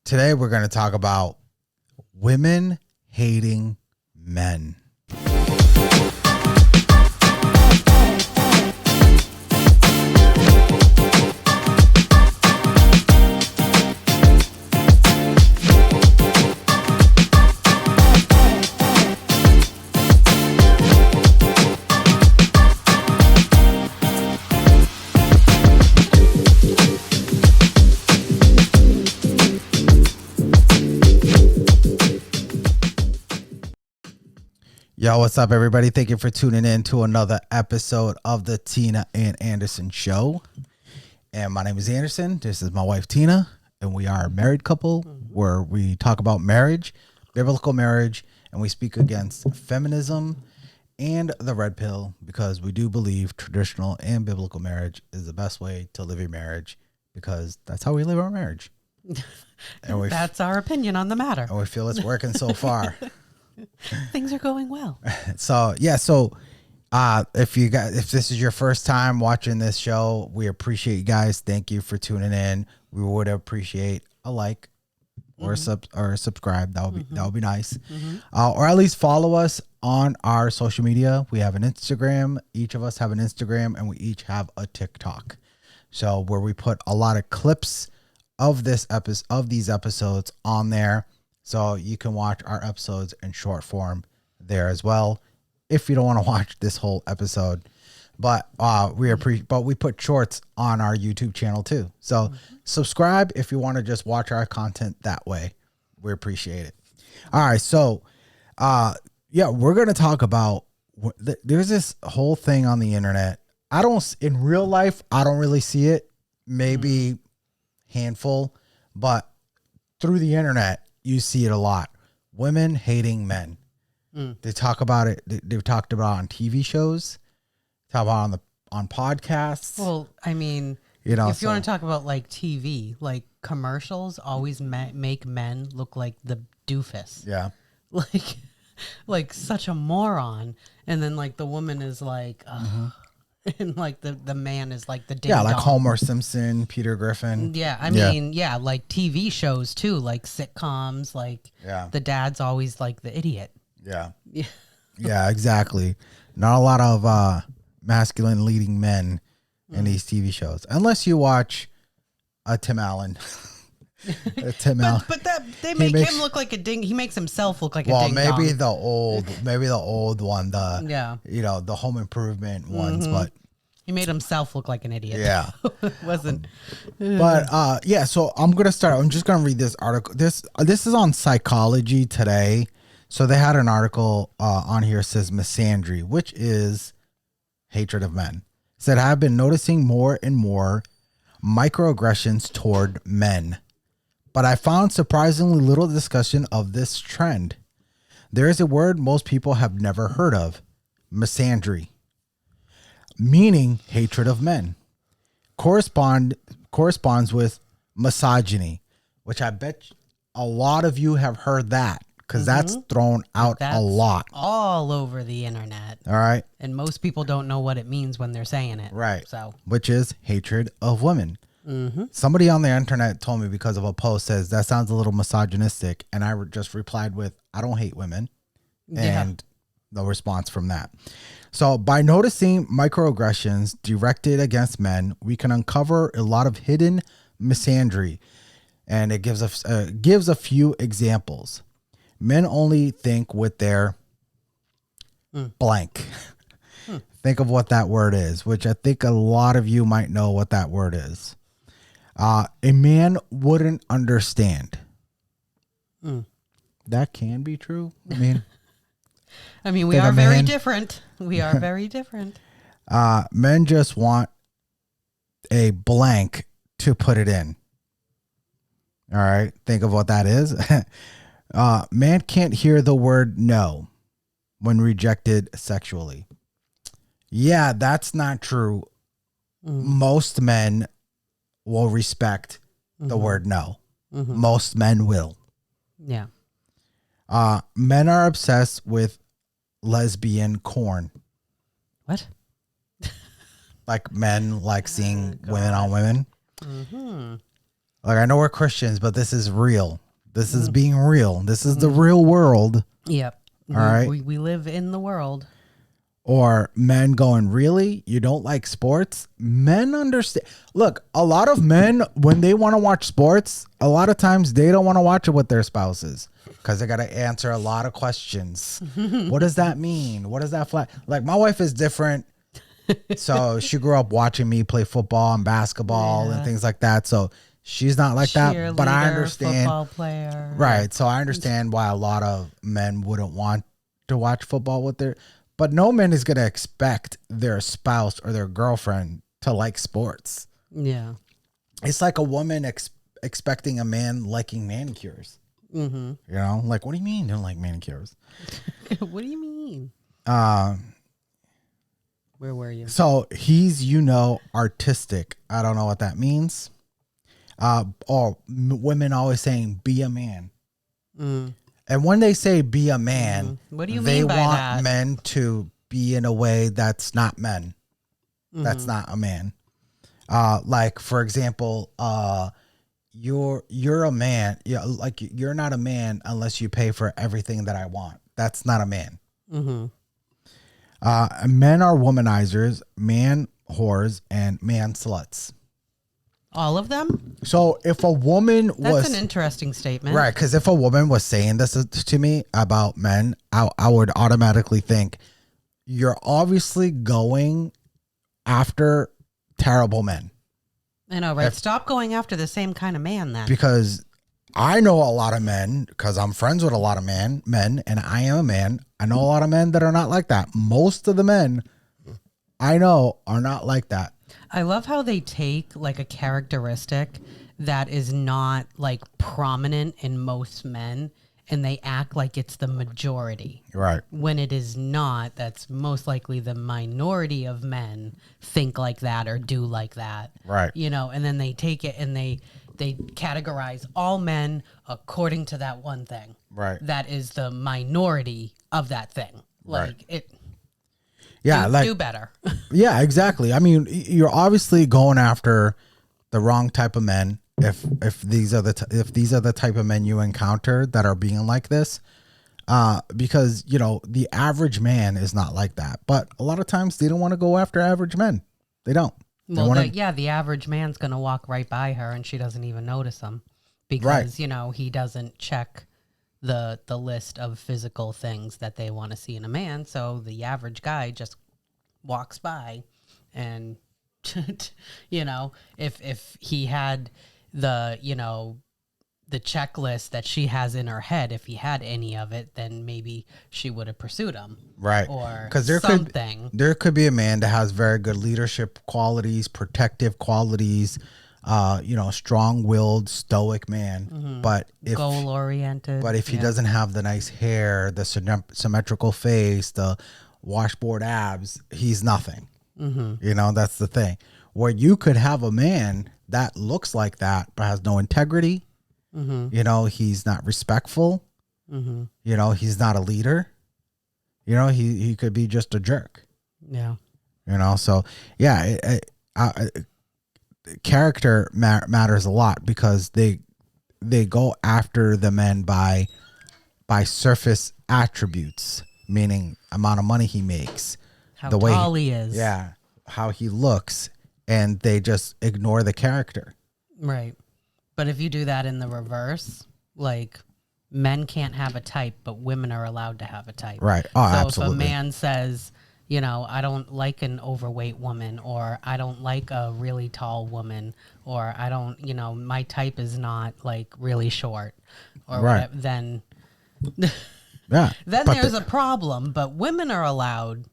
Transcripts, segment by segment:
today we're going to talk about women hating men. Yo, what's up, everybody? Thank you for tuning in to another episode of the Tina and Anderson Show. And my name is Anderson. This is my wife, Tina, and we are a married couple where we talk about marriage, biblical marriage, and we speak against feminism and the red pill because we do believe traditional and biblical marriage is the best way to live your marriage because that's how we live our marriage. And that's our opinion on the matter. And we feel it's working so far. Things are going well. So if this is your first time watching this show, we appreciate you guys. Thank you for tuning in. We would appreciate a like or subscribe. That would be nice. Or at least follow us on our social media. We have an Instagram. Each of us have an Instagram, and we each have a TikTok. So where we put a lot of clips of these episodes on there. So you can watch our episodes in short form there as well, if you don't want to watch this whole episode. But we put shorts on our YouTube channel too. So subscribe if you want to just watch our content that way. We appreciate it. All right, so we're gonna talk about. There's this whole thing on the internet. In real life, I don't really see it. Maybe handful, but through the internet, you see it a lot. Women hating men. They talk about it. They've talked about it on TV shows. Talk about on podcasts. Well, I mean, if you want to talk about like TV, like commercials always make men look like the doofus. Yeah. Like such a moron. And then like the woman is like, and like the man is like the ding like dong. Homer Simpson, Peter Griffin. Yeah, I mean, like TV shows too, like sitcoms, like the dad's always like the idiot. Yeah, exactly. Not a lot of masculine leading men in these TV shows, unless you watch Tim Allen. But they make him look like a ding. He makes himself look like a ding dong. Well, maybe the old one. The Home Improvement ones, but he made himself look like an idiot. Yeah, wasn't. But so I'm gonna start. I'm just gonna read this article. This is on Psychology Today. So they had an article on here that says misandry, which is hatred of men. It said, I've been noticing more and more microaggressions toward men, but I found surprisingly little discussion of this trend. There is a word most people have never heard of, misandry, meaning hatred of men. Corresponds with misogyny, which I bet a lot of you have heard that. Because that's thrown out a lot. All over the internet. All right. And most people don't know what it means when they're saying it. Right. So, which is hatred of women. Somebody on the internet told me because of a post says that sounds a little misogynistic. And I just replied with, I don't hate women. And no response from that. So by noticing microaggressions directed against men, we can uncover a lot of hidden misandry. And it gives a few examples. Men only think with their blank. Think of what that word is, which I think a lot of you might know what that word is. A man wouldn't understand. That can be true. I mean, we are very different. We are very different. Men just want a blank to put it in. All right. Think of what that is. Man can't hear the word no when rejected sexually. Yeah, that's not true. Most men will respect the word no. Most men will. Yeah. Men are obsessed with lesbian corn. What? Like men like seeing women on women. Like, I know we're Christians, but this is real. This is being real. This is the real world. Yep. All right. We live in the world. Or men going, really? You don't like sports? Men understand. Look, a lot of men, when they want to watch sports, a lot of times they don't want to watch it with their spouses because they got to answer a lot of questions. What does that mean? What does that flag? Like, my wife is different. So she grew up watching me play football and basketball and things like that. So she's not like that. But I understand. Football player. Right. So I understand why a lot of men wouldn't want to watch football with their. But no man is going to expect their spouse or their girlfriend to like sports. Yeah. It's like a woman expecting a man liking manicures. Mm-hmm. You know, like, what do you mean you don't like manicures? What do you mean? Where were you? So he's, artistic. I don't know what that means. Or women always saying, be a man. Mm. And when they say be a man, what do you they mean by want that? men to be in a way that's not men. That's not a man. Like, for example, you're a man. Yeah, like, you're not a man unless you pay for everything that I want. That's not a man. Mm-hmm. Men are womanizers, man whores, and man sluts. All of them? So if a woman That's an interesting statement. Right, because if a woman was saying this to me about men, I would automatically think, you're obviously going after terrible men. I know, right? Stop going after the same kind of man then. Because I know a lot of men, because I'm friends with a lot of men, and I am a man. I know a lot of men that are not like that. Most of the men I know are not like that. I love how they take like a characteristic that is not like prominent in most men and they act like it's the majority. Right. When it is not, that's most likely the minority of men think like that or do like that. Right. And then they take it and they categorize all men according to that one thing. Right. That is the minority of that thing. Like right. Yeah, do better. Yeah, exactly. I mean, you're obviously going after the wrong type of men. If these are the type of men you encounter that are being like this, because the average man is not like that. But a lot of times they don't want to go after average men. They don't. Well, the average man's gonna walk right by her and she doesn't even notice him because he doesn't check the list of physical things that they want to see in a man. So the average guy just walks by and if he had the checklist that she has in her head, if he had any of it, then maybe she would have pursued him. Right. Or because there could be a man that has very good leadership qualities, protective qualities, strong-willed, stoic man, but goal-oriented. But if he doesn't have the nice hair, the symmetrical face, the washboard abs, he's nothing. That's the thing. Where you could have a man that looks like that but has no integrity. He's not respectful. He's not a leader. He could be just a jerk. Yeah. So yeah, character matters a lot because they go after the men by surface attributes, meaning amount of money he makes, how tall he is, how he looks, and they just ignore the character. Right. But if you do that in the reverse, like men can't have a type, but women are allowed to have a type. Right. Oh, so absolutely. If a man says, I don't like an overweight woman, or I don't like a really tall woman, or I don't, my type is not like really short, or whatever, then then there's a problem. But women are allowed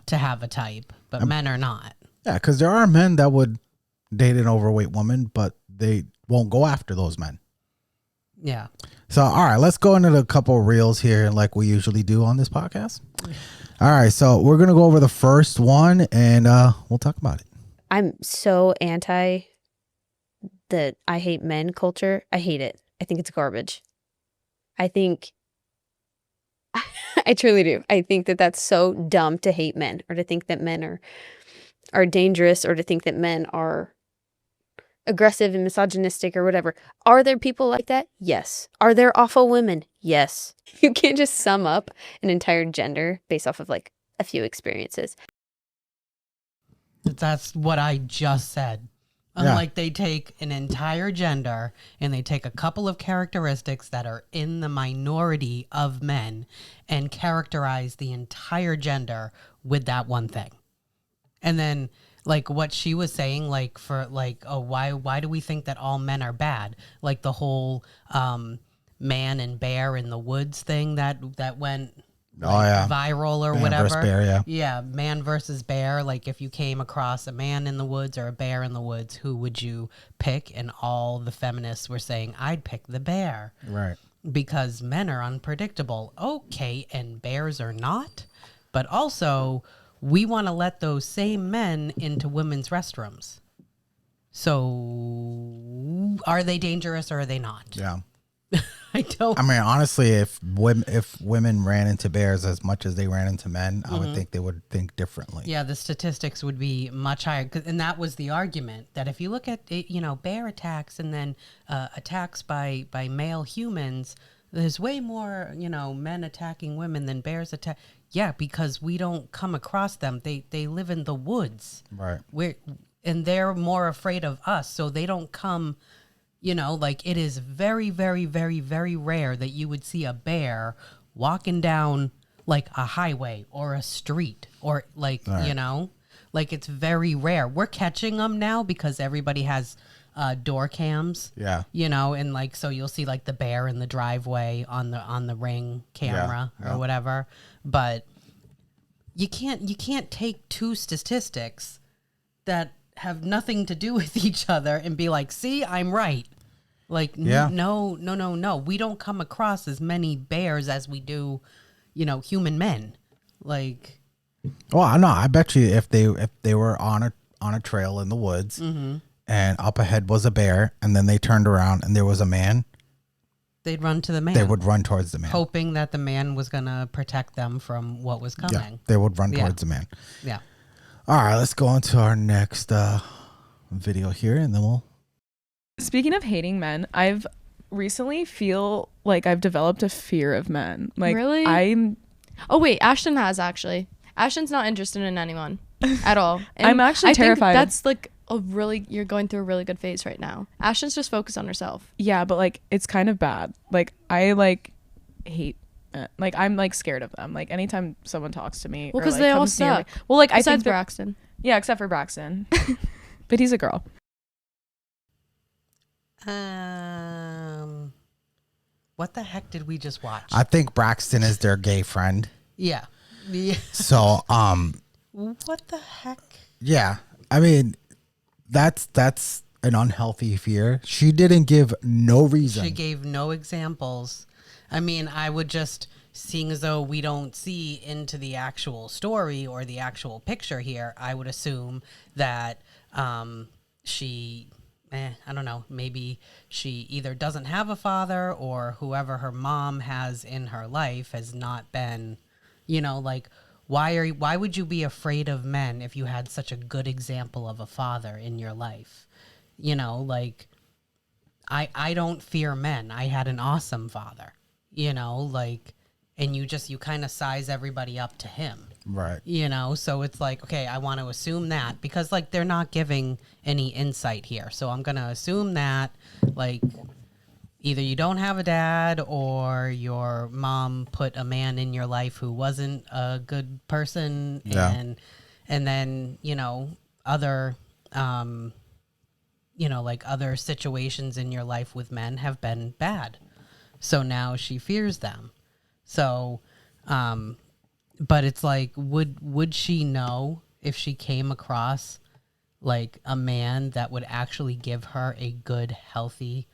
to have a type, but men are not. Yeah, because there are men that would date an overweight woman, but they won't go after those men. Yeah. So, all right, let's go into a couple of reels here like we usually do on this podcast. All right, so we're going to go over the first one and we'll talk about it. I'm so anti the I hate men culture. I hate it. I think it's garbage. I think, I truly do. I think that that's so dumb to hate men or to think that men are dangerous or to think that men are aggressive and misogynistic or whatever. Are there people like that? Yes. Are there awful women? Yes. You can't just sum up an entire gender based off of like a few experiences. That's what I just said. Unlike they take an entire gender and they take a couple of characteristics that are in the minority of men and characterize the entire gender with that one thing. And then like what she was saying, like for like, oh, why do we think that all men are bad? Like the whole man and bear in the woods thing that went viral or man whatever. Versus bear, yeah, man versus bear. Like if you came across a man in the woods or a bear in the woods, who would you pick? And all the feminists were saying, I'd pick the bear. Right. Because men are unpredictable. Okay, and bears are not. But also, we want to let those same men into women's restrooms. So, are they dangerous or are they not? Yeah. I don't. I mean, honestly, if women ran into bears as much as they ran into men, I would think they would think differently. Yeah, the statistics would be much higher. And that was the argument, that if you look at, bear attacks and then attacks by male humans, there's way more, men attacking women than bears attack. Yeah, because we don't come across them. They live in the woods. Right. And they're more afraid of us, so they don't come. Like it is very, very, very, very rare that you would see a bear walking down like a highway or a street or like, like it's very rare. We're catching them now because everybody has door cams. Yeah. And like, so you'll see like the bear in the driveway on the Ring camera or whatever. But you can't take two statistics that have nothing to do with each other and be like, see, I'm right. Like, no. We don't come across as many bears as we do, human men. Like, well, I know. I bet you if they were on a trail in the woods and up ahead was a bear and then they turned around and there was a man, they'd run to the man. They would run towards the man, hoping that the man was going to protect them from what was coming. Yeah, they would run towards the man. Yeah. All right, let's go on to our next video here, and then we'll... Speaking of hating men, I've recently feel like I've developed a fear of men. Like, really? Oh, wait, Ashton has, actually. Ashton's not interested in anyone at all. And I'm actually terrified. That's like you're going through a really good phase right now. Ashton's just focused on herself. Yeah, but like, it's kind of bad. Like, I like hate like I'm like scared of them. Like anytime someone talks to me, well, because like, they all suck. Well, like besides I think Braxton. Yeah, except for Braxton, but he's a girl. What the heck did we just watch? I think Braxton is their gay friend. Yeah. So what the heck? Yeah, I mean, that's an unhealthy fear. She didn't give no reason. She gave no examples. I mean, I would just, seeing as though we don't see into the actual story or the actual picture here, I would assume that she, I don't know, maybe she either doesn't have a father or whoever her mom has in her life has not been, like, why would you be afraid of men if you had such a good example of a father in your life? Like, I don't fear men. I had an awesome father. Like, and you kind of size everybody up to him. Right. So it's like, okay, I want to assume that because like they're not giving any insight here. So I'm going to assume that like either you don't have a dad or your mom put a man in your life who wasn't a good person. Yeah. And then, other, like other situations in your life with men have been bad. So now she fears them. So, but it's like, would she know if she came across like a man that would actually give her a good, healthy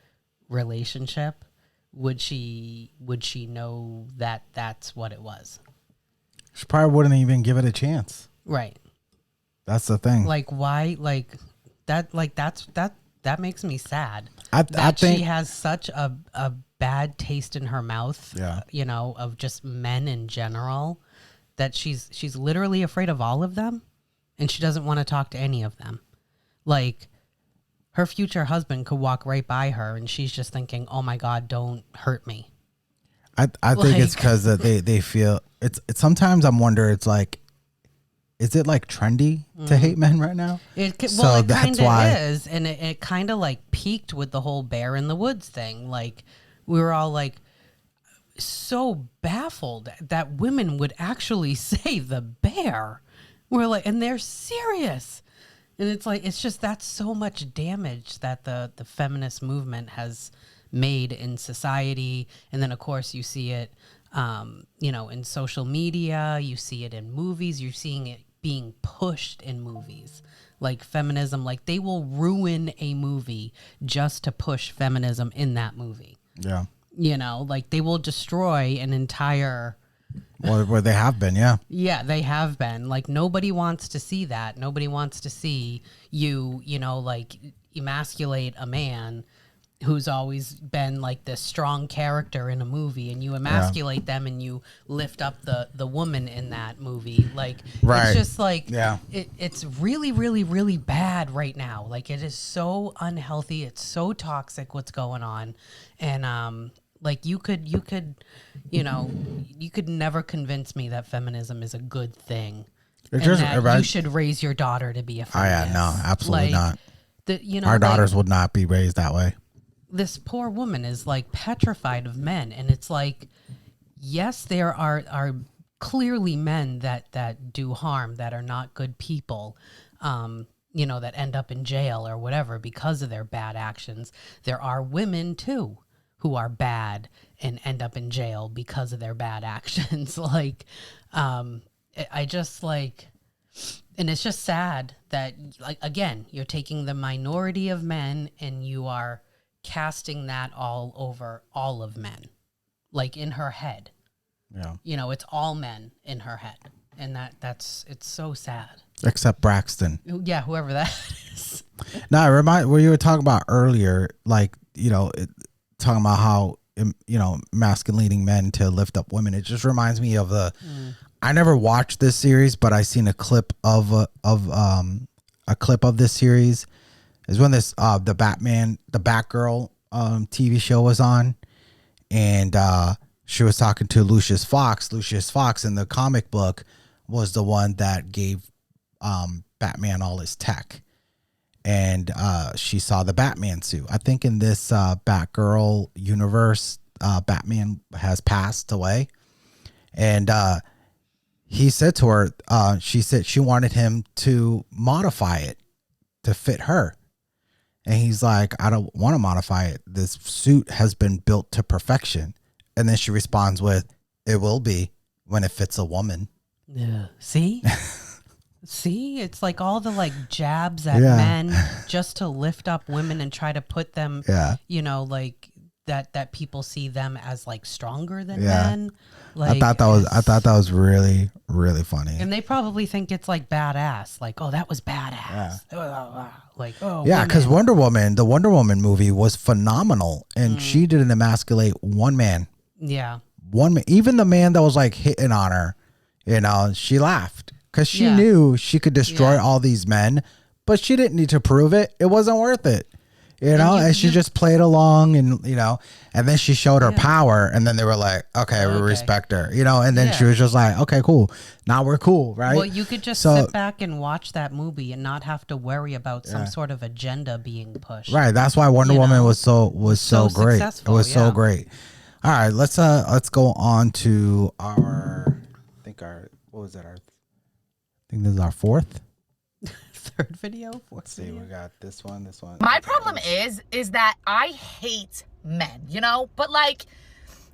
relationship? Would she know that that's what it was? She probably wouldn't even give it a chance. Right. That's the thing. Like why? Like that makes me sad. I think she has such a bad taste in her mouth, yeah. Of just men in general, that she's literally afraid of all of them, and she doesn't want to talk to any of them. Like, her future husband could walk right by her and she's just thinking, oh my God, don't hurt me. I think it's because they feel it's sometimes I'm wonder it's like, is it like trendy to hate men right now? It So it that's kind of why- is, and it kind of like peaked with the whole bear in the woods thing. Like we were all like so baffled that women would actually say the bear. We're like, and they're serious, and it's like it's just that's so much damage that the feminist movement has made in society, and then of course you see it. In social media, you see it in movies, you're seeing it being pushed in movies like feminism, like they will ruin a movie just to push feminism in that movie. Yeah. Like they will destroy an entire. Well, where they have been, yeah. Yeah, they have been. Like nobody wants to see that. Nobody wants to see you, like emasculate a man who's always been like this strong character in a movie, and you emasculate them and you lift up the woman in that movie. Like Right. it's just like Yeah. it's really, really, really bad right now. Like it is so unhealthy. It's so toxic what's going on. And like you could never convince me that feminism is a good thing. It And just- that right. you should raise your daughter to be a Oh feminist. yeah, no, absolutely Like, not. Our like, daughters would not be raised that way. this poor woman is like petrified of men, and it's like, yes, there are clearly men that do harm, that are not good people, that end up in jail or whatever because of their bad actions. There are women too who are bad and end up in jail because of their bad actions. Like I just like, and it's just sad that, like, again, you're taking the minority of men and you are casting that all over all of men, like in her head. Yeah. It's all men in her head, and it's so sad. Except Braxton. Yeah, whoever that is. No, I remind what you were talking about earlier, like, talking about how, masculating men to lift up women. It just reminds me of I never watched this series, but I seen a clip of this series. Is when this the Batgirl TV show was on, and she was talking to Lucius Fox. Lucius Fox in the comic book was the one that gave Batman all his tech, and she saw the Batman suit. I think in this Batgirl universe, Batman has passed away, and he said to her, she said she wanted him to modify it to fit her. And he's like, I don't want to modify it. This suit has been built to perfection. And then she responds with, it will be when it fits a woman. Yeah. See? See? It's like all the like jabs at Yeah. men just to lift up women and try to put them, Yeah. like that people see them as like stronger than Yeah. men. Like, I thought that was really, really funny. and they probably think it's like badass. Like, oh, that was badass. Like, oh, Yeah, because women. the Wonder Woman movie was phenomenal. And she didn't emasculate one man. Yeah. One man, even the man that was like hitting on her, she laughed because she Yeah. knew she could destroy Yeah. all these men, but she didn't need to prove it. It wasn't worth it. And she just played along, and and then she showed her power, and then they were like, okay, we respect her, and then she Yeah. was just like, okay, cool, now we're cool, right? Well, you could just So- sit back and watch that movie and not have to worry about some sort of agenda being pushed. Right, that's why Wonder Woman was so so great. It successful, was so yeah. great. All right, let's go on to our what was it? I think this is our fourth. Third video, fourth Let's see, video. we got this one. My problem is that I hate men, but like,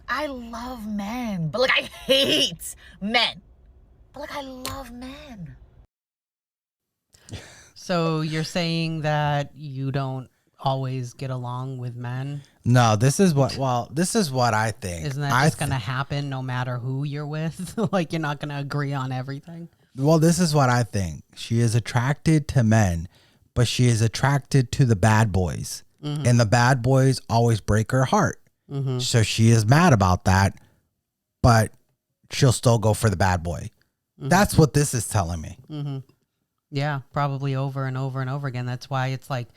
I love men, but like, I hate men, but like, I love men. So you're saying that you don't always get along with men? No, this is what I think. Isn't that just going to happen no matter who you're with? Like, you're not going to agree on everything? Well, this is what I think. She is attracted to men, but she is attracted to the bad boys. Mm-hmm. And the bad boys always break her heart. Mm-hmm. So she is mad about that, but she'll still go for the bad boy. Mm-hmm. That's what this is telling me. Mm-hmm. Yeah, probably over and over and over again. That's why it's like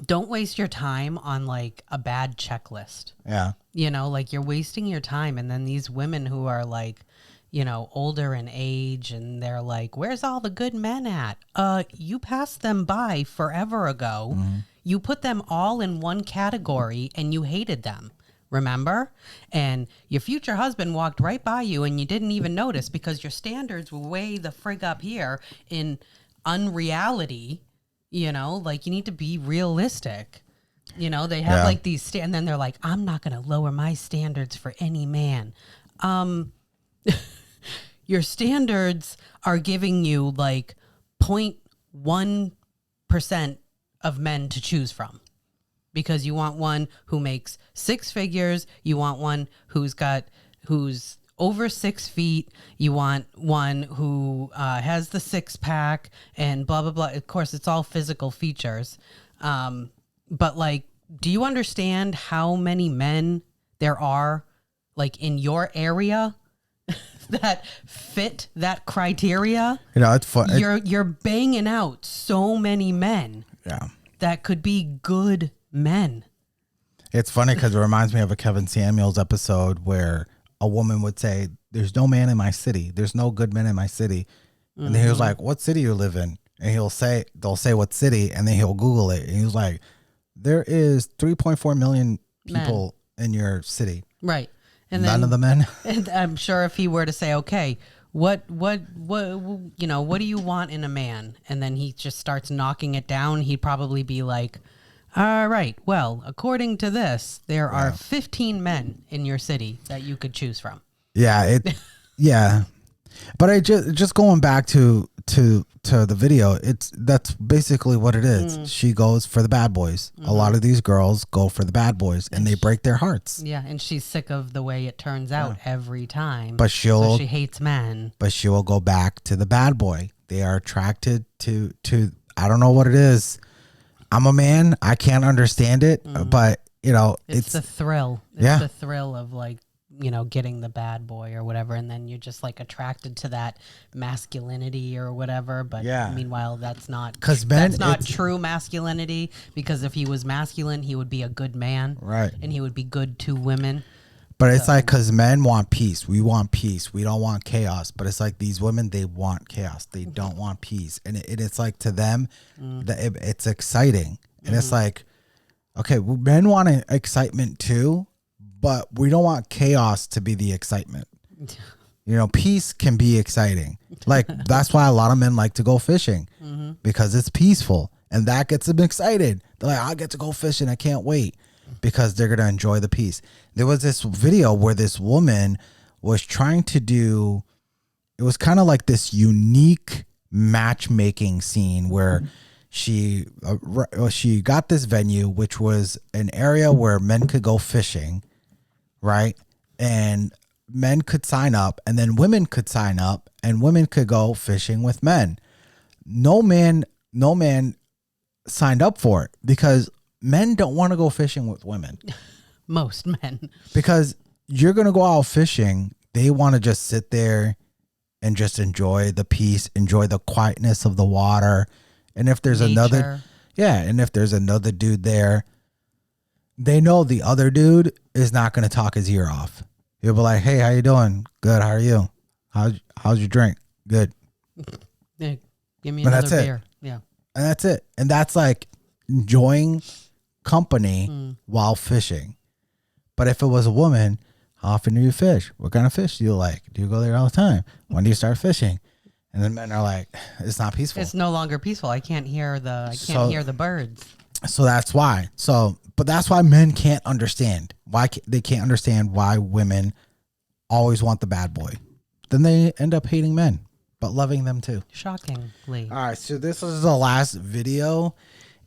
don't waste your time on like a bad checklist. Yeah. You know, like you're wasting your time. And then these women who are like, you know, older in age and they're like, where's all the good men at? You passed them by forever ago. You put them all in one category and you hated them. Remember? And your future husband walked right by you and you didn't even notice because your standards were way the frig up here in unreality. You know, like you need to be realistic. You know, they have like these, and then they're like, I'm not going to lower my standards for any man. Your standards are giving you like 0.1% of men to choose from because you want one who makes 6 figures. You want one who's over 6 feet. You want one who has the 6-pack and blah, blah, blah. Of course, it's all physical features. But like, do you understand how many men there are like in your area that fit that criteria? You know, it's fun. You're banging out so many men that could be good men. It's funny because it reminds me of a Kevin Samuels episode where a woman would say, there's no man in my city. There's no good men in my city. And then he was like, what city you live in? And they'll say what city, and then he'll Google it. And he was like, there is 3.4 million people in your city. Right. And none of the men. And I'm sure if he were to say, okay, what do you want in a man? And then he just starts knocking it down. He'd probably be like, all right, well, according to this, there are 15 men in your city that you could choose from. Yeah. Yeah. But I just going back to the video, that's basically what it is. She goes for the bad boys. A lot of these girls go for the bad boys and they break their hearts. Yeah, and she's sick of the way it turns out every time. But so she hates men. But she will go back to the bad boy. They are attracted to I don't know what it is. I'm a man. I can't understand it, but you know, it's the thrill. It's the thrill of like, you know, getting the bad boy or whatever, and then you're just like attracted to that masculinity or whatever. But meanwhile, that's not true masculinity, because if he was masculine, he would be a good man, right? And he would be good to women. But it's like, because men want peace. We want peace. We don't want chaos. But it's like these women, they want chaos. They don't want peace. And it's like to them, it's exciting. And it's like, okay, men want excitement too, but we don't want chaos to be the excitement. You know, peace can be exciting. Like, that's why a lot of men like to go fishing, because it's peaceful. And that gets them excited. They're like, I get to go fishing. I can't wait. Because they're going to enjoy the peace. There was this video where this woman was trying to do, it was kind of like this unique matchmaking scene where she got this venue, which was an area where men could go fishing, right? And men could sign up, and then women could sign up, and women could go fishing with men. No man signed up for it because men don't want to go fishing with women. Most men. Because you're going to go out fishing. They want to just sit there and just enjoy the peace, enjoy the quietness of the water. And if there's another dude there, they know the other dude is not going to talk his ear off. He'll be like, hey, how you doing? Good. How are you? How's your drink? Good. Yeah, give me another beer. Yeah. And that's it. And that's like enjoying company while fishing. But if it was a woman, how often do you fish? What kind of fish do you like? Do you go there all the time? When do you start fishing? And then men are like, it's not peaceful. It's no longer peaceful. I can't hear the birds. So that's why. But that's why men can't understand why they can't understand why women always want the bad boy. Then they end up hating men, but loving them too. Shockingly. All right. So this is the last video.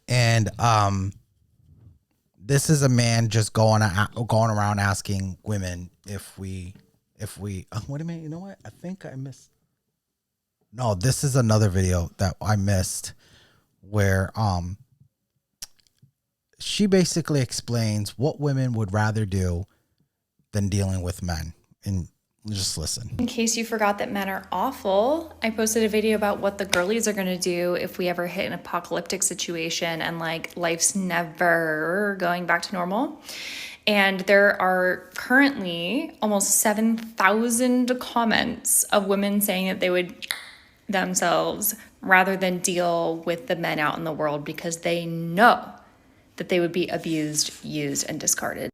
And this is a man just going around asking women if we wait a minute, you know what? I think I missed. No, this is another video that I missed where she basically explains what women would rather do than dealing with men. And Just listen. In case you forgot that men are awful, I posted a video about what the girlies are going to do if we ever hit an apocalyptic situation and like life's never going back to normal. And there are currently almost 7,000 comments of women saying that they would themselves rather than deal with the men out in the world because they know that they would be abused, used, and discarded.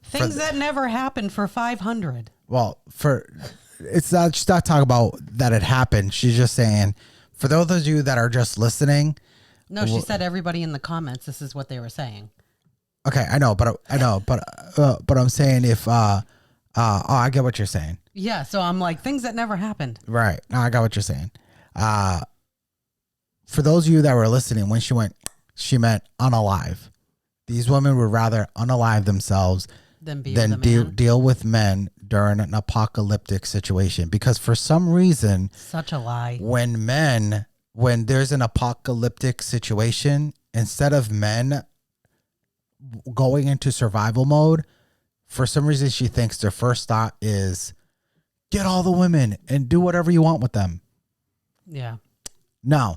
Things that never happened for 500. Well, she's not talking about that it happened. She's just saying, for those of you that are just listening. No, she said everybody in the comments, this is what they were saying. Okay, I know, but I'm saying if, I get what you're saying. Yeah, so I'm like, things that never happened. Right. No, I got what you're saying. For those of you that were listening, when she meant unalive. These women would rather unalive themselves than deal with men during an apocalyptic situation. Because for some reason, such a lie. When there's an apocalyptic situation, instead of men going into survival mode, for some reason she thinks their first thought is get all the women and do whatever you want with them. Yeah. No.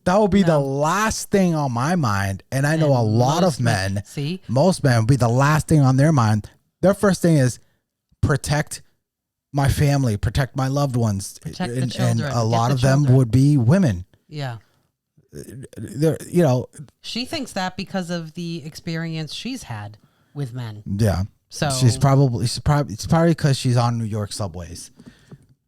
That would be the last thing on my mind. And I know a lot of men, most men would be the last thing on their mind. Their first thing is protect my family, protect my loved ones. Protect the children. And a lot of them would be women. Yeah. She thinks that because of the experience she's had with men. Yeah. So it's probably because she's on New York subways.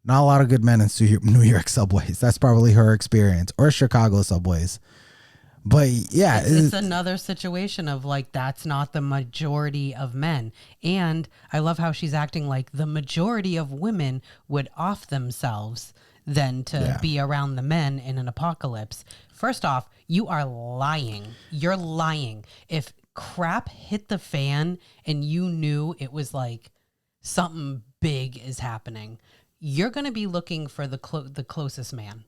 Not a lot of good men in New York subways. That's probably her experience, or Chicago subways. But yeah, it's another situation of like, that's not the majority of men. And I love how she's acting like the majority of women would off themselves than to be around the men in an apocalypse. First off, you are lying. You're lying. If crap hit the fan and you knew it was like something big is happening, you're going to be looking for the closest man.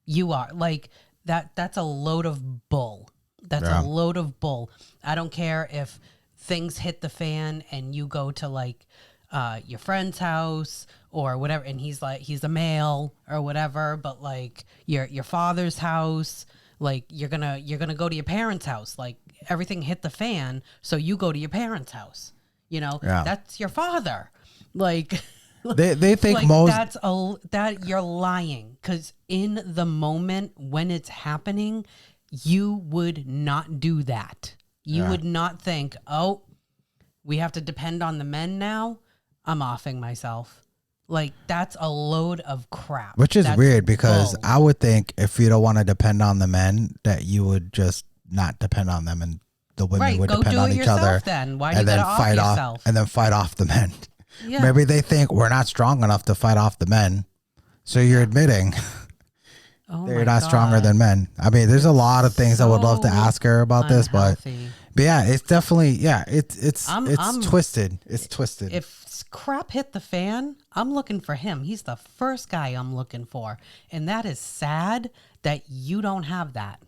You are like that. That's a load of bull. That's a load of bull. I don't care if things hit the fan and you go to like your friend's house or whatever, and he's a male or whatever, but like your father's house, like you're gonna go to your parents' house. Like everything hit the fan, so you go to your parents' house. That's your father. Like. They think like most that you're lying, because in the moment when it's happening, you would not do that. You would not think, oh, we have to depend on the men now. I'm offing myself. Like that's a load of crap. Which is weird because I would think if you don't want to depend on the men, that you would just not depend on them, and the women would depend on each other. Then why do you gotta off yourself? And then fight off the men. Yeah. Maybe they think we're not strong enough to fight off the men. So you're admitting they're not stronger than men. I mean, there's a lot of things I would love to ask her about this, but yeah, it's definitely, it's twisted. It's twisted. If crap hit the fan, I'm looking for him. He's the first guy I'm looking for. And that is sad that you don't have that.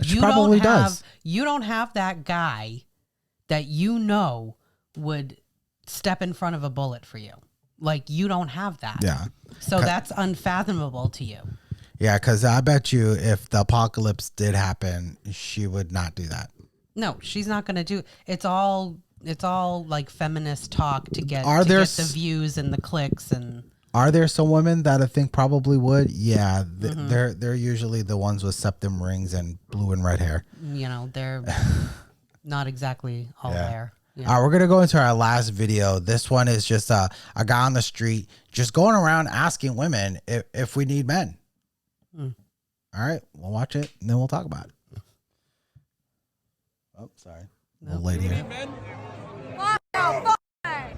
You don't have that guy that would step in front of a bullet for you. Like you don't have that. Yeah. So that's unfathomable to you. Yeah, because I bet you if the apocalypse did happen, she would not do that. No, she's not going to do. It's all like feminist talk to get the views and the clicks. And are there some women that I think probably would? Yeah, they're usually the ones with septum rings and blue and red hair. They're not exactly all there. Yeah. All right, we're going to go into our last video. This one is just a guy on the street just going around asking women if we need men. All right, we'll watch it and then we'll talk about it. Oh, sorry. Nope. Lady here.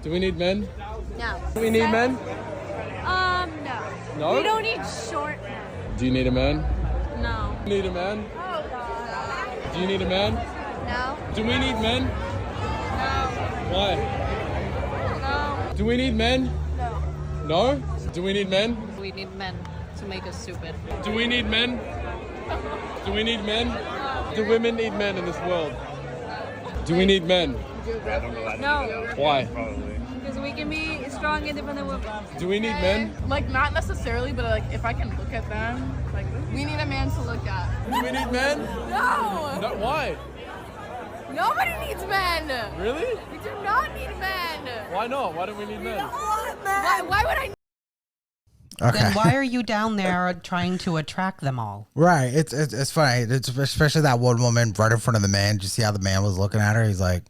Do we need men? No. Do we need men? No. No? We don't need short men. Do you need a man? No. Do you need a man? Oh, God. Do you need a man? No. Do we need men? Why? No. Do we need men? No. No? Do we need men? We need men to make us stupid. Do we need men? Do we need men? Do women need men in this world? Do we need men? No. Why? because we can be strong, independent women. Do we need men? Like, not necessarily, but like, if I can look at them, like, we need a man to look at. Do we need men? No! No, why? Nobody needs men! Really? We do not need men! Why not? Why don't we need men? Why would I? Okay. Then why are you down there trying to attract them all? Right. It's funny. It's especially that one woman right in front of the man. Did you see how the man was looking at her? He's like,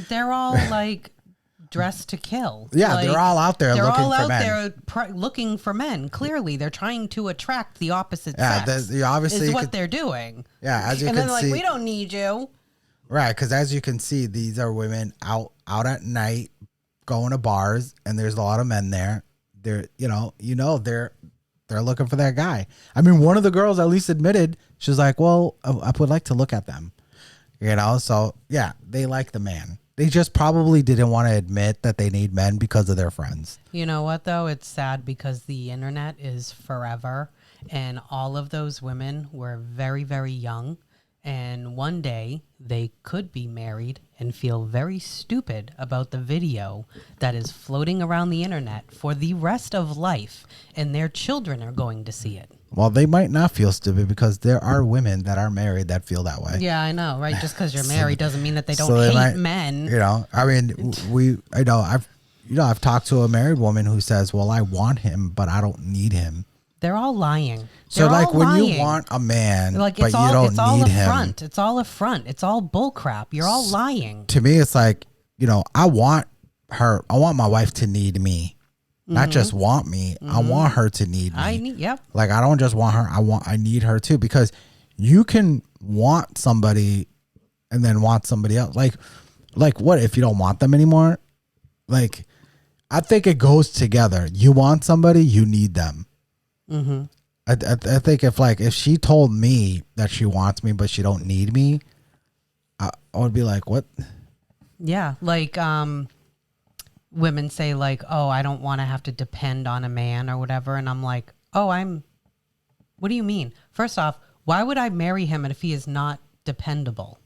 They're all like dressed to kill. yeah, Like, they're all out there they're looking all for out men. there looking for men. Clearly, they're trying to attract the opposite Yeah, sex. obviously is you what could- they're doing. Yeah, as you And can then like, see, we don't need you. right? Because as you can see, these are women out at night, going to bars, and there's a lot of men there. They're they're looking for that guy. I mean, one of the girls at least admitted, she's like, well, I would like to look at them. So yeah, they like the man. They just probably didn't want to admit that they need men because of their friends. You know what, though? It's sad because the internet is forever. And all of those women were very, very young. And one day they could be married and feel very stupid about the video that is floating around the internet for the rest of life. And their children are going to see it. Well, they might not feel stupid because there are women that are married that feel that way. Yeah, I know, right? Just because you're married doesn't mean that they don't So they hate might- men. I mean, I've talked to a married woman who says, well, I want him, but I don't need him. They're all lying. So They're like all when lying. you want a man, like but it's all, you don't it's all need a him. front. It's all a front. It's all bull crap. You're all lying. To me, it's like, I want my wife to need me, not just want me. I want her to need me. Yep. Like, I don't just want her. I need her too, because you can want somebody and then want somebody else. Like what if you don't want them anymore? Like, I think it goes together. You want somebody, you need them. Mm-hmm. I think if she told me that she wants me but she don't need me, I would be like, what? Yeah, like women say like, "Oh, I don't want to have to depend on a man or whatever," and I'm like, "Oh, what do you mean? First off, why would I marry him if he is not dependable?"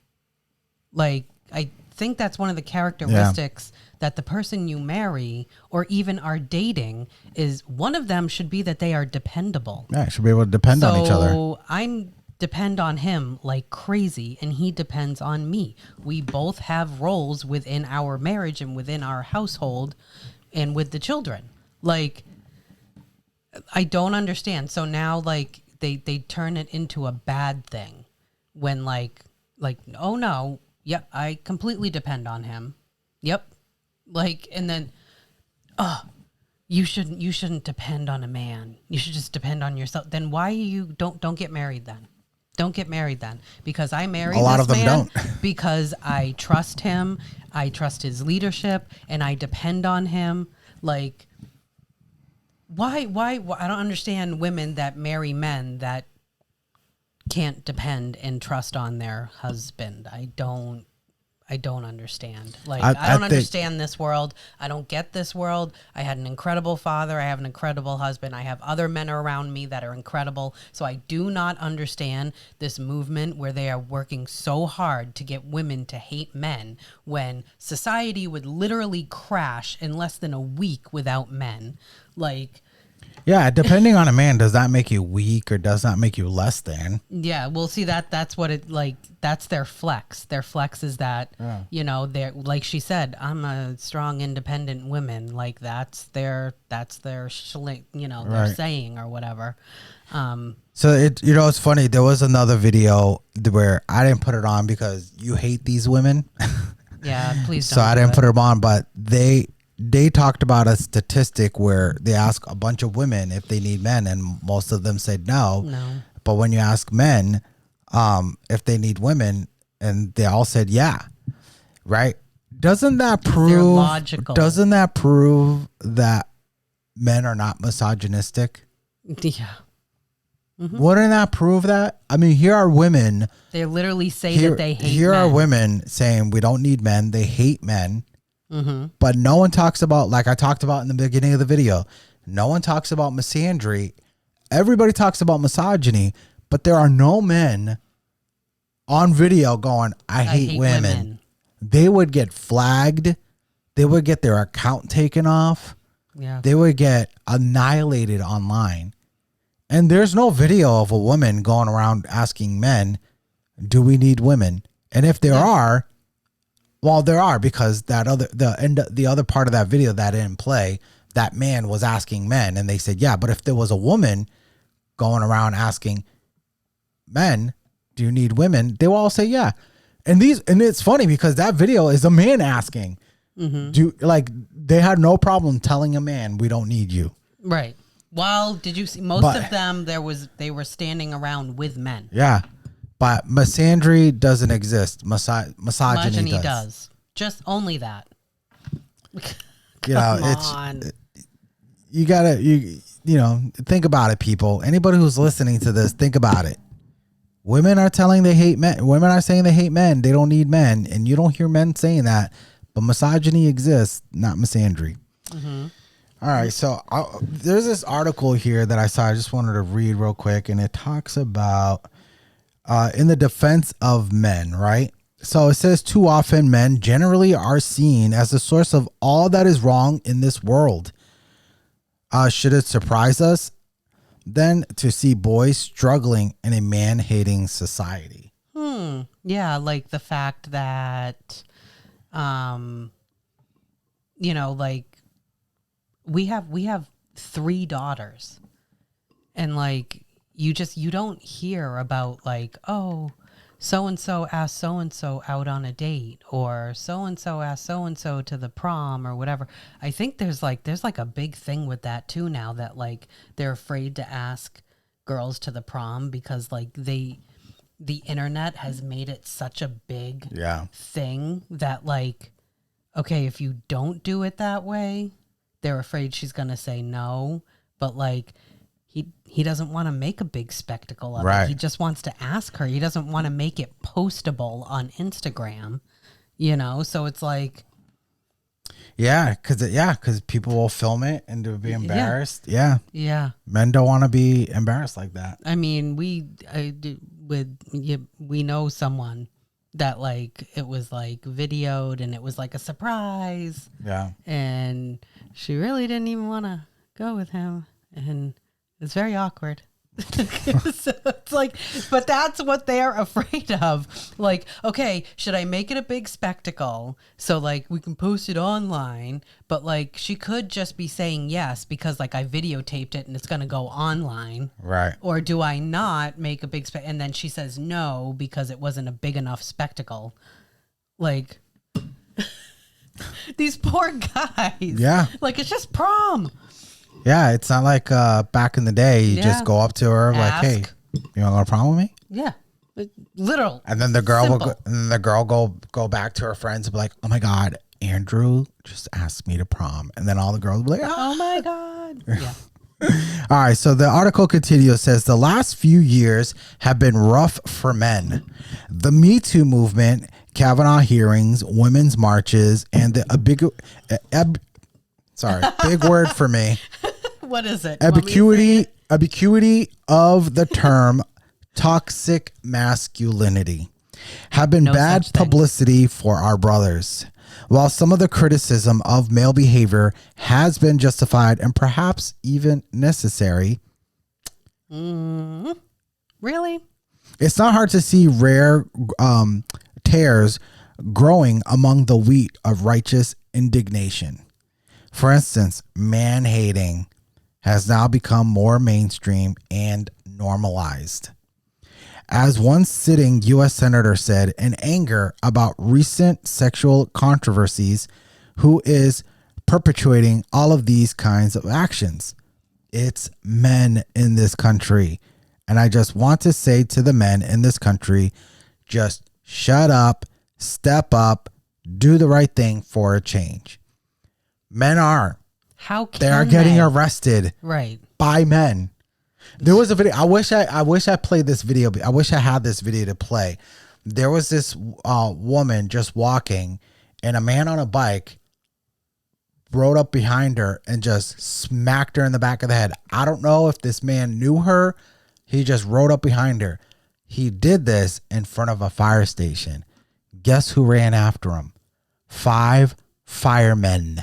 Like, I think that's one of the characteristics that the person you marry or even are dating is one of them should be that they are dependable. Yeah, should be able to depend on each other. So I depend on him like crazy and he depends on me. We both have roles within our marriage and within our household and with the children. Like, I don't understand. So now like they turn it into a bad thing when like, oh no, yep, I completely depend on him. Yep. Like, and then, you shouldn't depend on a man. You should just depend on yourself. Then why don't get married then? Don't get married then. Because I married A lot this of them man don't. because I trust him, I trust his leadership, and I depend on him. Like, why I don't understand women that marry men that can't depend and trust on their husband. I don't understand. Like, I don't understand this world. I don't get this world. I had an incredible father. I have an incredible husband. I have other men around me that are incredible. So I do not understand this movement where they are working so hard to get women to hate men when society would literally crash in less than a week without men. Like, Yeah, depending on a man, does that make you weak or does that make you less than? yeah, well, see, that's what it, like, that's their flex. Their flex is that, they're, like she said, I'm a strong, independent woman. Like, that's their their Right. saying or whatever. So it's funny. There was another video where I didn't put it on because you hate these women. Yeah, please don't. So I didn't put it on, but they talked about a statistic where they ask a bunch of women if they need men, and most of them said no. No. But when you ask men if they need women, and they all said yeah, right? Doesn't that prove logical. Doesn't that prove that men are not misogynistic? Yeah. Wouldn't that prove that? I mean, here are women. They literally say that they hate Here men. are women saying we don't need men. They hate men. Mm-hmm. But no one talks about, like I talked about in the beginning of the video, no one talks about misandry. Everybody talks about misogyny, but there are no men on video going, I hate women. They would get flagged. they would get their account taken off. Yeah. They would get annihilated online. And there's no video of a woman going around asking men, do we need women? And if there are, well, there are, because the other part of that video that didn't play, that man was asking men, and they said, yeah, but if there was a woman going around asking men, do you need women? They will all say, yeah. And it's funny because that video is a man asking, they had no problem telling a man, we don't need you. Right. Well, did you see most of them? They were standing around with men. Yeah, but misandry doesn't exist. Misogyny does. Just only that. You know, you gotta think about it, people. Anybody who's listening to this, think about it. Women are telling they hate men. Women are saying they hate men. They don't need men, and you don't hear men saying that. But misogyny exists, not misandry. Mm-hmm. All right, so there's this article here that I saw. I just wanted to read real quick, and it talks about in the defense of men, right? So it says, too often men generally are seen as the source of all that is wrong in this world. Should it surprise us then to see boys struggling in a man-hating society? Yeah, like the fact that, like, we have 3 daughters, and like you don't hear about like, oh, so and so asked so and so out on a date, or so and so asked so and so to the prom, or whatever. I think there's like a big thing with that too now, that like they're afraid to ask girls to the prom because like the internet has made it such a big thing that like, okay, if you don't do it that way, they're afraid she's going to say no, but like he doesn't want to make a big spectacle of it. He just wants to ask her. He doesn't want to make it postable on Instagram, So it's like, because people will film it and they'll be embarrassed. Yeah. Men don't want to be embarrassed like that. I mean, we know someone that like it was like videoed and it was like a surprise. Yeah. And she really didn't even want to go with him, and it's very awkward. So it's like, but that's what they're afraid of. Like, okay, should I make it a big spectacle so like we can post it online? But like she could just be saying yes because like I videotaped it and it's going to go online. Right. Or do I not make a big and then she says no because it wasn't a big enough spectacle? Like these poor guys. Yeah. Like it's just prom. Yeah, it's not like back in the day. You just go up to her like, "Hey, you want to go to prom with me?" Yeah, literal. And then the girl will go back to her friends and be like, "Oh my God, Andrew just asked me to prom," and then all the girls will be like, "Oh my God!" Yeah. All right, so the article continues, says the last few years have been rough for men. The Me Too movement, Kavanaugh hearings, women's marches, and the big word for me. What is it? Ubiquity of the term toxic masculinity have been bad publicity for our brothers. While some of the criticism of male behavior has been justified and perhaps even necessary. Really? It's not hard to see rare tares growing among the wheat of righteous indignation. For instance, man-hating has now become more mainstream and normalized. As one sitting U.S. Senator said in anger about recent sexual controversies, who is perpetuating all of these kinds of actions? It's men in this country. And I just want to say to the men in this country, just shut up, step up, do the right thing for a change. Men are. How can they are getting arrested by men. There was a video. I wish I played this video. I wish I had this video to play. There was this woman just walking, and a man on a bike rode up behind her and just smacked her in the back of the head. I don't know if this man knew her. He just rode up behind her. He did this in front of a fire station. Guess who ran after him? 5 firemen.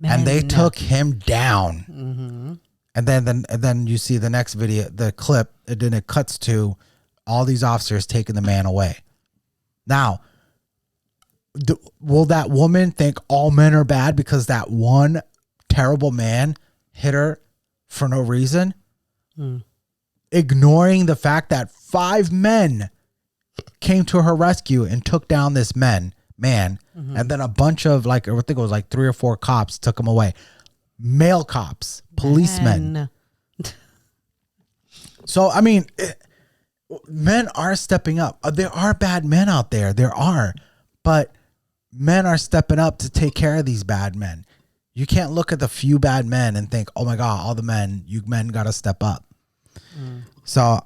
And they took him down. And then you see the next video, the clip, and then it cuts to all these officers taking the man away. Now, will that woman think all men are bad because that one terrible man hit her for no reason? Ignoring the fact that 5 men came to her rescue and took down this man, and then a bunch of I think it was 3 or 4 cops took him away. Male cops, policemen. So, I mean, men are stepping up. There are bad men out there. There are. But men are stepping up to take care of these bad men. You can't look at the few bad men and think, oh, my God, all the men, you men got to step up. So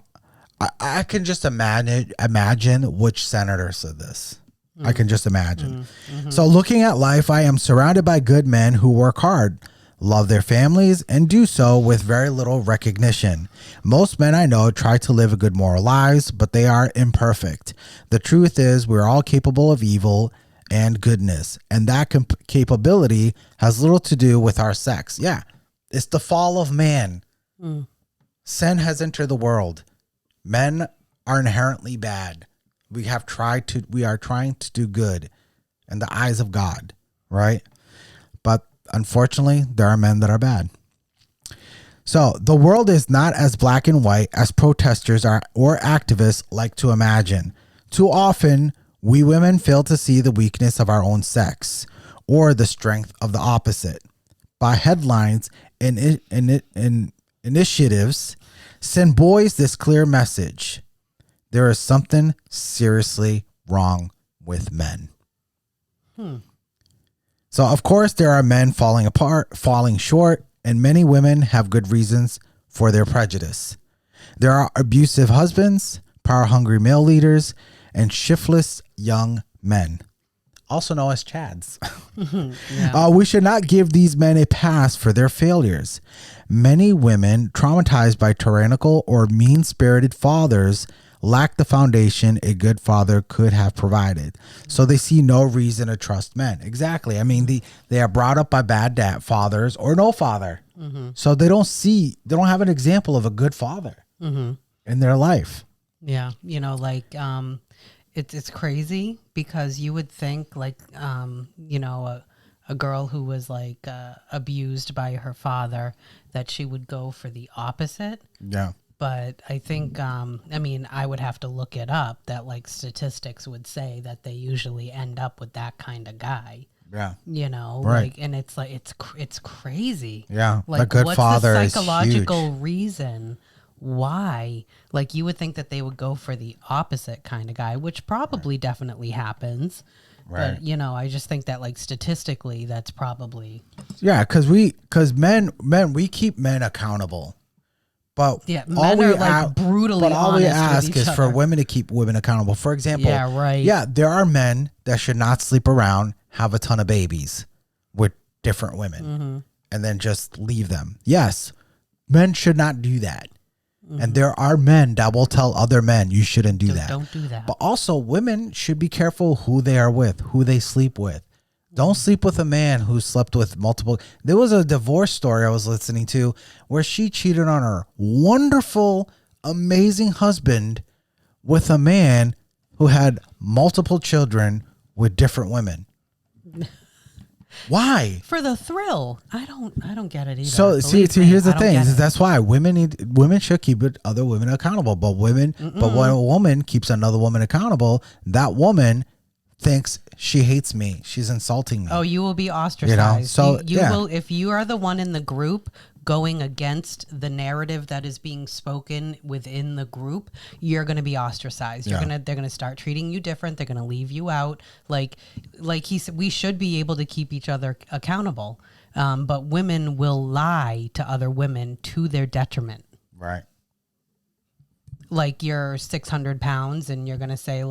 I can just imagine which senator said this. I can just imagine. So looking at life, I am surrounded by good men who work hard, love their families, and do so with very little recognition. Most men I know try to live a good moral lives, but they are imperfect. The truth is we're all capable of evil and goodness, and that capability has little to do with our sex. Yeah, it's the fall of man. Sin has entered the world. Men are inherently bad. We are trying to do good in the eyes of God, right? But unfortunately, there are men that are bad. So the world is not as black and white as protesters are or activists like to imagine. Too often, we women fail to see the weakness of our own sex or the strength of the opposite. By headlines and initiatives, send boys this clear message: there is something seriously wrong with men. So, of course, there are men falling apart, falling short, and many women have good reasons for their prejudice. There are abusive husbands, power-hungry male leaders, and shiftless young men, also known as Chads. We should not give these men a pass for their failures. Many women traumatized by tyrannical or mean-spirited fathers lack the foundation a good father could have provided. So they see no reason to trust men. Exactly. I mean, they are brought up by bad fathers or no father. So they don't have an example of a good father in their life. Yeah. It's crazy because you would think a girl who was abused by her father, that she would go for the opposite. Yeah. But I think, I would have to look it up, that statistics would say that they usually end up with that kind of guy. Yeah. Right. And it's crazy. Yeah. The good father is the psychological huge. Reason why? You would think that they would go for the opposite kind of guy, which probably definitely happens. Right. But, I just think that statistically that's probably. Yeah. Cause men, we keep men accountable. But men are brutally honest. But all we ask is for women to keep women accountable. For example, there are men that should not sleep around, have a ton of babies with different women, and then just leave them. Yes, men should not do that. And there are men that will tell other men you shouldn't do that. Don't do that. But also women should be careful who they are with, who they sleep with. Don't sleep with a man who slept with multiple. There was a divorce story I was listening to where she cheated on her wonderful, amazing husband with a man who had multiple children with different women. Why? For the thrill. I don't get it either. So here's the thing. That's why women should keep other women accountable. But when a woman keeps another woman accountable, that woman thinks she hates me. She's insulting me. Oh, you will be ostracized. So you will, if you are the one in the group going against the narrative that is being spoken within the group, you're going to be ostracized. They're going to start treating you different. They're going to leave you out. Like he said, we should be able to keep each other accountable. But women will lie to other women to their detriment. Right. You're 600 pounds and you're going to say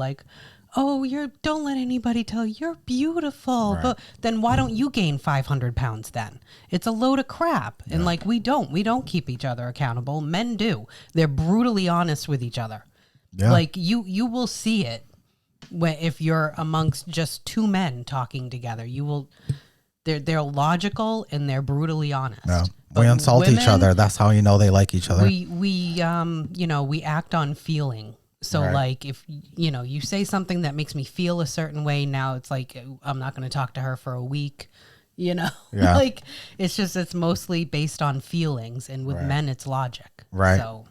oh, don't let anybody tell you you're beautiful. Right. But then why don't you gain 500 pounds then? It's a load of crap. And we don't keep each other accountable. Men do. They're brutally honest with each other. Yeah. You will see it if you're amongst just two men talking together, you will. They're logical and they're brutally honest. Yeah. But We insult each women, other. That's how you know they like each other. We act on feeling. So Right. like if you say something that makes me feel a certain way, now it's like I'm not going to talk to her for a week. Yeah. Like it's mostly based on feelings, and with Right. men it's logic. Right. So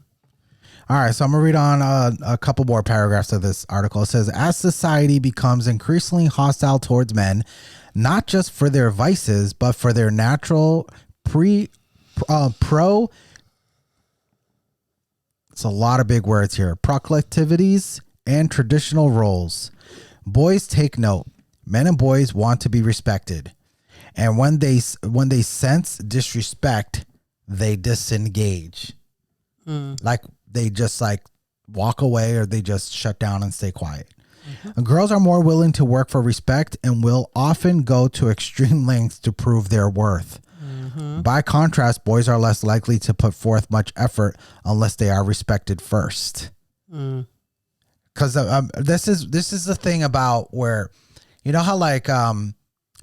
All right, so I'm going to read on a couple more paragraphs of this article. It says, as society becomes increasingly hostile towards men, not just for their vices, but for their natural it's a lot of big words here, proclivities and traditional roles. Boys take note. Men and boys want to be respected. And when they sense disrespect, they disengage. Like they just like walk away, or they just shut down and stay quiet. And girls are more willing to work for respect and will often go to extreme lengths to prove their worth. By contrast, boys are less likely to put forth much effort unless they are respected first. Because this is the thing about where, you know how like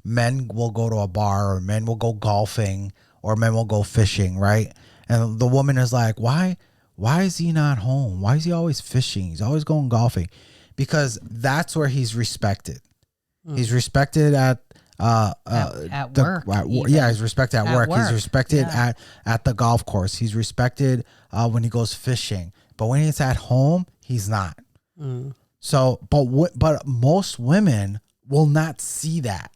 men will go to a bar, or men will go golfing, or men will go fishing, right? And the woman is like, why is he not home? Why is he always fishing? He's always going golfing. Because that's where he's respected. He's respected at work. Yeah, he's respected at work. He's respected Yeah. at the golf course. He's respected when he goes fishing. But when he's at home, he's not. So, but most women will not see that.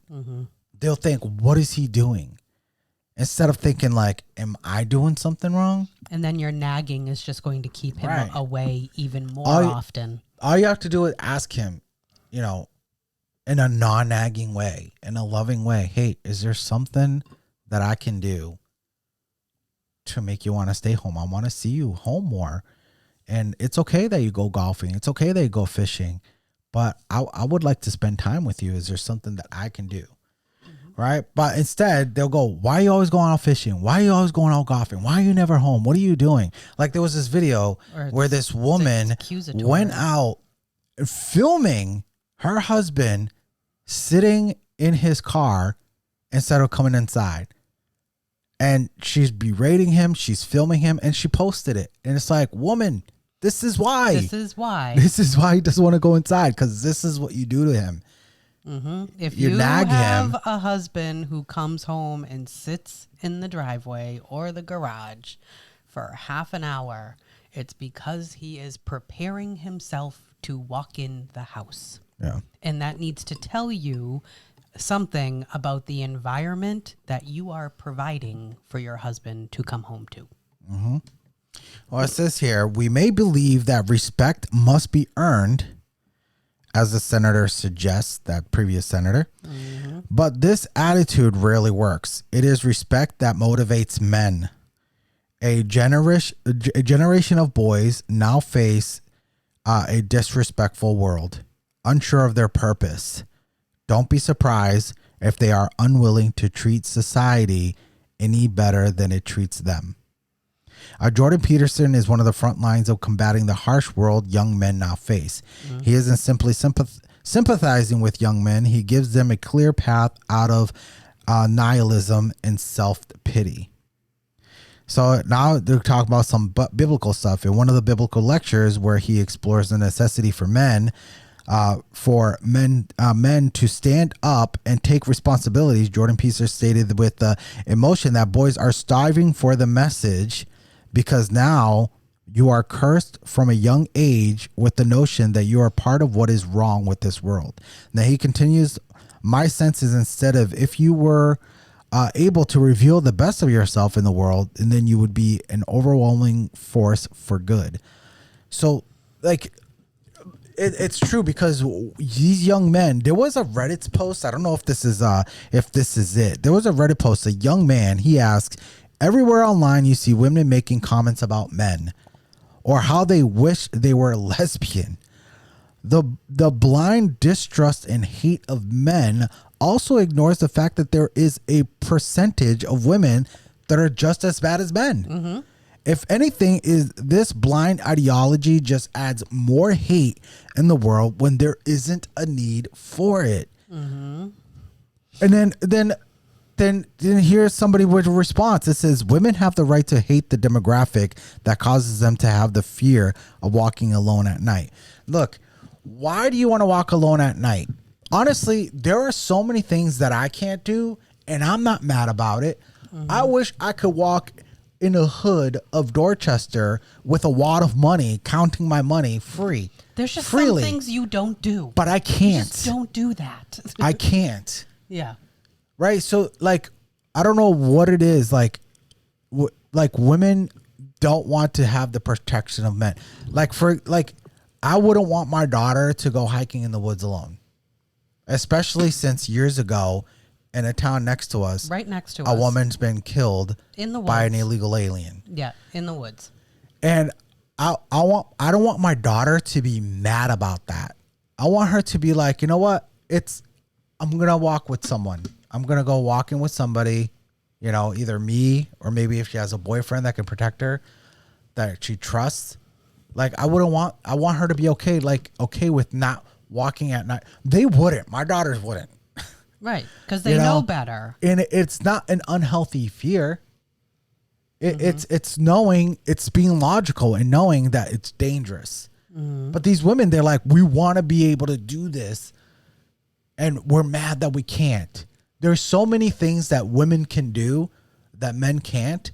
They'll think, what is he doing? Instead of thinking like, am I doing something wrong? And then your nagging is just going to keep him Right. away even more often. All you have to do is ask him, in a non-nagging way, in a loving way. Hey, is there something that I can do to make you want to stay home? I want to see you home more. And it's okay that you go golfing. It's okay that you go fishing. But I would like to spend time with you. Is there something that I can do? Right? But instead, they'll go, why are you always going out fishing? Why are you always going out golfing? Why are you never home? What are you doing? Like there was this video where this woman went out filming her husband sitting in his car instead of coming inside. And she's berating him. She's filming him, and she posted it. And it's like, woman, this is why. This is why. This is why he doesn't want to go inside, because this is what you do to him. If You you nag have him. a husband who comes home and sits in the driveway or the garage for half an hour, it's because he is preparing himself to walk in the house. Yeah. And that needs to tell you something about the environment that you are providing for your husband to come home to. Well, it says here, we may believe that respect must be earned, as the senator suggests, that previous senator. But this attitude rarely works. It is respect that motivates men. A generation of boys now face a disrespectful world, unsure of their purpose. Don't be surprised if they are unwilling to treat society any better than it treats them. Jordan Peterson is one of the front lines of combating the harsh world young men now face. He isn't simply sympathizing with young men. He gives them a clear path out of nihilism and self-pity. So now they're talking about some biblical stuff. In one of the biblical lectures where he explores the necessity for men to stand up and take responsibilities, Jordan Peterson stated with the emotion that boys are starving for the message, because now you are cursed from a young age with the notion that you are part of what is wrong with this world. Now he continues, my sense is, instead of if you were able to reveal the best of yourself in the world, and then you would be an overwhelming force for good. So like, it's true, because these young men, there was a Reddit post. I don't know if this is it. There was a Reddit post, a young man, he asks, everywhere online you see women making comments about men or how they wish they were lesbian. The blind distrust and hate of men also ignores the fact that there is a percentage of women that are just as bad as men. If anything, is this blind ideology just adds more hate in the world when there isn't a need for it. And then here's somebody with a response. It says women have the right to hate the demographic that causes them to have the fear of walking alone at night. Look, why do you want to walk alone at night? Honestly, there are so many things that I can't do, and I'm not mad about it. I wish I could walk in the hood of Dorchester with a wad of money, counting my money free. There's just freely. some things you don't do. But I can't. You just don't do that. I can't. Yeah. Right? So, like, I don't know what it is. Like women don't want to have the protection of men. I wouldn't want my daughter to go hiking in the woods alone. Especially since years ago, in a town next to us, right next to a us, woman's been killed in the woods by an illegal alien. Yeah, in the woods. And I don't want my daughter to be mad about that. I want her to be like, you know what? I'm gonna walk with someone. I'm gonna go walking with somebody, you know, either me or maybe if she has a boyfriend that can protect her, that she trusts. Like I want her to be okay with not walking at night. They wouldn't. My daughters wouldn't. Right, because they know better. And it's not an unhealthy fear. It's knowing, it's being logical and knowing that it's dangerous. But these women, they're like, we want to be able to do this, and we're mad that we can't. There's so many things that women can do that men can't,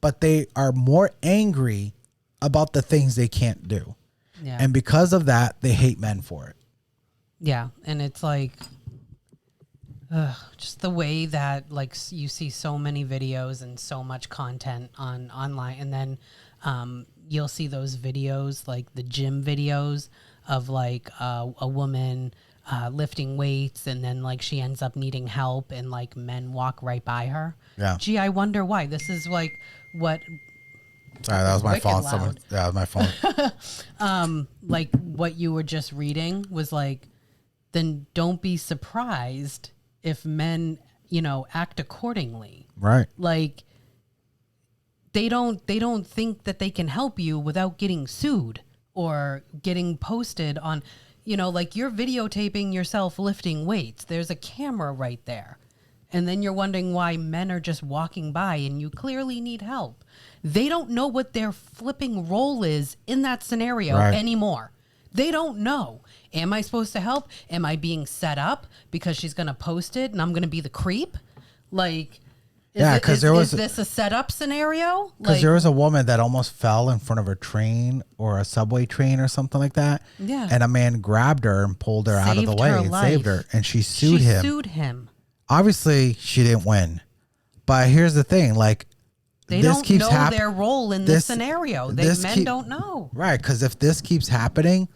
but they are more angry about the things they can't do. Yeah. And because of that, they hate men for it. Yeah, and it's like... just the way that like you see so many videos and so much content online, and then you'll see those videos like the gym videos of like a woman lifting weights, and then like she ends up needing help, and like men walk right by her. Yeah. Gee, I wonder why. This is like what. Sorry, that was my phone. Loud. That was my phone. Like what you were just reading was like, then don't be surprised if men, you know, act accordingly. Right. Like they don't think that they can help you without getting sued or getting posted on, you know, like you're videotaping yourself lifting weights. There's a camera right there. And then you're wondering why men are just walking by and you clearly need help. They don't know what their flipping role is in that scenario anymore. They don't know. Am I supposed to help? Am I being set up because she's going to post it and I'm going to be the creep? Like, is this a setup scenario? Because there was a woman that almost fell in front of a train or a subway train or something like that. Yeah. And a man grabbed her and pulled her out of the way and saved her. And she sued him. Obviously, she didn't win. But here's the thing. Like, they don't know their role in this scenario. Men don't know. Right. Because if this keeps happening,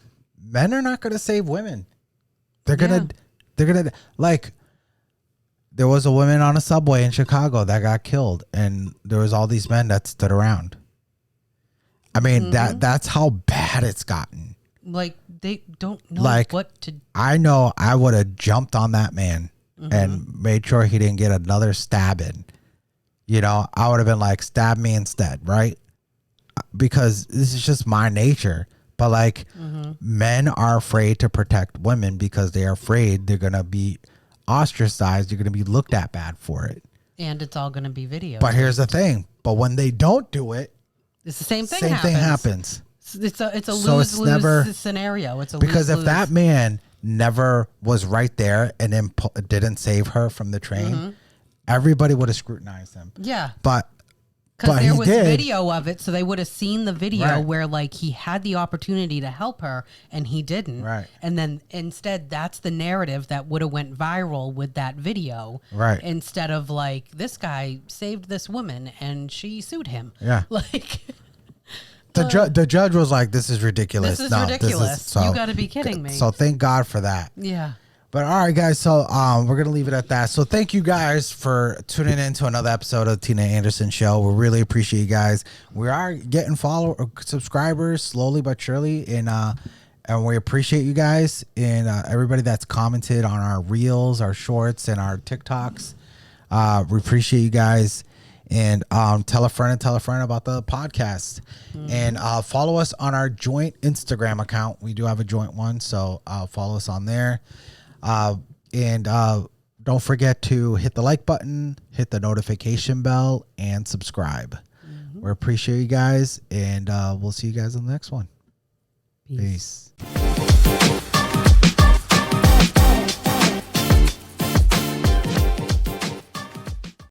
men are not going to save women. They're going to, like, there was a woman on a subway in Chicago that got killed, and there was all these men that stood around. I mean, that's how bad it's gotten. Like, they don't know what to do. I know I would have jumped on that man and made sure he didn't get another stab in. You know, I would have been like, stab me instead, right? Because this is just my nature. But like, men are afraid to protect women because they are afraid they're going to be ostracized. You're going to be looked at bad for it. And it's all going to be video. But here's the thing. But when they don't do it, it's the same thing. Same thing happens. It's a lose-lose scenario. It's a because lose-lose. If that man never was right there and then didn't save her from the train, everybody would have scrutinized him. Yeah. But because there was video of it, so they would have seen the video where like he had the opportunity to help her and he didn't. Right. And then instead, that's the narrative that would have went viral with that video. Right. Instead of like, this guy saved this woman and she sued him. Yeah. Like the judge was like, "This is ridiculous. This is ridiculous. You got to be kidding me." So thank God for that. Yeah. But all right, guys. So we're gonna leave it at that. So thank you guys for tuning in to another episode of Tina Anderson Show. We really appreciate you guys. We are getting subscribers slowly but surely, and we appreciate you guys and everybody that's commented on our reels, our shorts, and our TikToks. We appreciate you guys. And tell a friend about the podcast. And follow us on our joint Instagram account. We do have a joint one, so follow us on there. And don't forget to hit the like button, hit the notification bell, and subscribe. We appreciate you guys, and we'll see you guys on the next one. Peace.